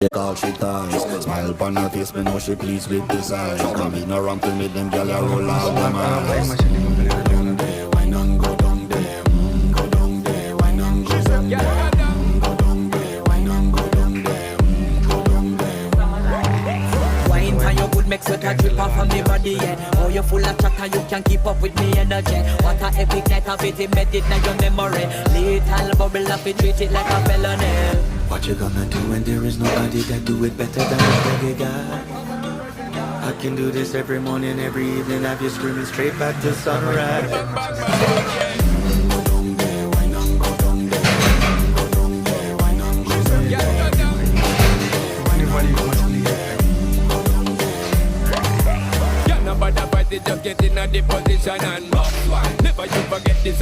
Call she ties. Smile upon her face, me know she pleased with this eyes. Come in around to me, them gyal a roll out them eyes. Go down there, wine and go down there. Go down there, wine and go down there. Go down there, wine and go down there. Go down there. Wine for your good make sweat a drip off from me body, yeah. Oh, you full of chatter, you can keep up with me energy. What a epic night of it, embedded in your memory. Little bubble up, it treat it like a felony. What you gonna do when there is nobody that do it better than the reggae guy? I can do this every morning, every evening, have you screaming straight back to sunrise. Go down there, wine and go down there. Go down there, wine and go down there. Anybody wants me? Yeah, nobody fight it, just get in a the position and never you forget this.